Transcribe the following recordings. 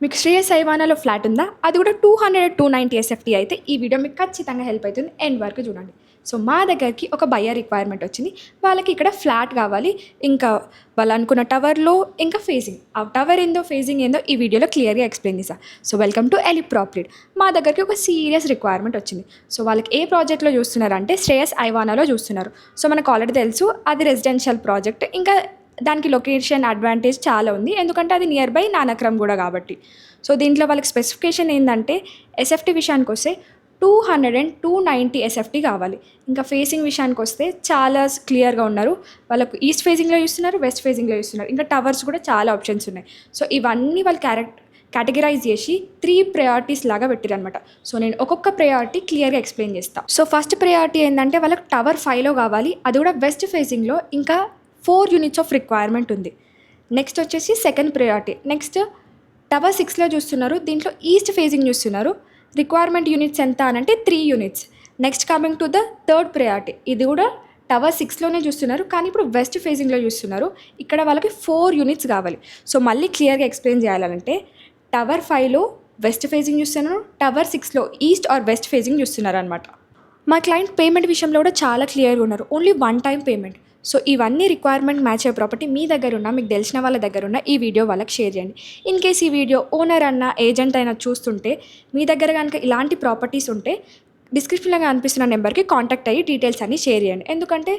మీకు శ్రేయస్ ఐవానాలో ఫ్లాట్ ఉందా? అది కూడా 200-290 ఎస్ఎఫ్టీ అయితే ఈ వీడియో మీకు ఖచ్చితంగా హెల్ప్ అవుతుంది. ఎండ్ వరకు చూడండి. సో మా దగ్గరికి ఒక బయ్యర్ రిక్వైర్మెంట్ వచ్చింది. వాళ్ళకి ఇక్కడ ఫ్లాట్ కావాలి, ఇంకా వాళ్ళు అనుకున్న టవర్లో ఇంకా ఫేజింగ్, ఆ టవర్ ఏందో ఫేజింగ్ ఏందో ఈ వీడియోలో క్లియర్గా ఎక్స్ప్లెయిన్ చేశా. So welcome to Eli property. మా దగ్గరికి ఒక సీరియస్ రిక్వైర్మెంట్ వచ్చింది. సో వాళ్ళకి ఏ ప్రాజెక్ట్లో చూస్తున్నారు అంటే శ్రేయస్ ఐవానాలో చూస్తున్నారు. సో మనకు ఆల్రెడీ తెలుసు అది రెసిడెన్షియల్ ప్రాజెక్ట్. ఇంకా దానికి లొకేషన్ అడ్వాంటేజ్ చాలా ఉంది, ఎందుకంటే అది నియర్ బై నానక్రమ్ కూడా కాబట్టి. సో దీంట్లో వాళ్ళకి స్పెసిఫికేషన్ ఏంటంటే ఎస్ఎఫ్టీ విషయానికి వస్తే 200-290 ఎస్ఎఫ్టీ కావాలి. ఇంకా ఫేసింగ్ విషయానికి వస్తే చాలా క్లియర్గా ఉన్నారు. వాళ్ళకు ఈస్ట్ ఫేజింగ్లో చూస్తున్నారు, వెస్ట్ ఫేజింగ్లో చూస్తున్నారు. ఇంకా టవర్స్ కూడా చాలా ఆప్షన్స్ ఉన్నాయి. సో ఇవన్నీ వాళ్ళు కేటగిరైజ్ చేసి 3 ప్రయారిటీస్ లాగా పెట్టిరనమాట. సో నేను ఒక్కొక్క ప్రయారిటీ క్లియర్గా ఎక్స్ప్లెయిన్ చేస్తాను. సో ఫస్ట్ ప్రయారిటీ ఏంటంటే వాళ్ళకి టవర్ 5లో కావాలి, అది కూడా వెస్ట్ ఫేసింగ్లో. ఇంకా 4 యూనిట్స్ ఆఫ్ రిక్వైర్మెంట్ ఉంది. నెక్స్ట్ వచ్చేసి సెకండ్ ప్రయారిటీ. నెక్స్ట్ టవర్ 6లో చూస్తున్నారు, దీంట్లో ఈస్ట్ ఫేజింగ్ చూస్తున్నారు. రిక్వైర్మెంట్ యూనిట్స్ ఎంత అనంటే 3 units. Next coming to the third priority, ఇది కూడా టవర్ 6లోనే చూస్తున్నారు, కానీ ఇప్పుడు వెస్ట్ ఫేజింగ్లో చూస్తున్నారు. ఇక్కడ వాళ్ళకి 4 యూనిట్స్ కావాలి. సో మళ్ళీ క్లియర్గా ఎక్స్ప్లెయిన్ చేయాలంటే టవర్ 5లో వెస్ట్ ఫేజింగ్ చూస్తున్నారు, టవర్ 6లో ఈస్ట్ ఆర్ వెస్ట్ ఫేజింగ్ చూస్తున్నారు అనమాట. మా క్లయింట్ పేమెంట్ విషయంలో కూడా చాలా క్లియర్గా ఉన్నారు. Only 1 time payment. సో ఇవన్నీ రిక్వైర్మెంట్ మ్యాచ్ అయ్యే ప్రాపర్టీ మీ దగ్గర ఉన్న, మీకు తెలిసిన వాళ్ళ దగ్గర ఉన్న ఈ వీడియో వాళ్ళకి షేర్ చేయండి. ఇన్ కేస్ ఈ వీడియో ఓనర్ అన్న ఏజెంట్ అయినా చూస్తుంటే మీ దగ్గర కనుక ఇలాంటి ప్రాపర్టీస్ ఉంటే డిస్క్రిప్షన్లో కనిపిస్తున్న నెంబర్కి కాంటాక్ట్ అయ్యి డీటెయిల్స్ అన్నీ షేర్ చేయండి. ఎందుకంటే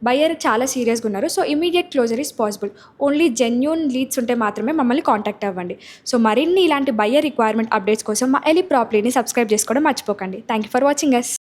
బయ్యర్ చాలా సీరియస్గా ఉన్నారు. So immediate closure is possible. Only genuine leads ఉంటే మాత్రమే మమ్మల్ని కాంటాక్ట్ అవ్వండి. సో మరిన్ని ఇలాంటి బయ్యర్ రిక్వైర్మెంట్ అప్డేట్స్ కోసం మా ఎలి ప్రాపర్టీని సబ్స్క్రైబ్ చేసుకోవడం మర్చిపోకండి. Thank you for watching us.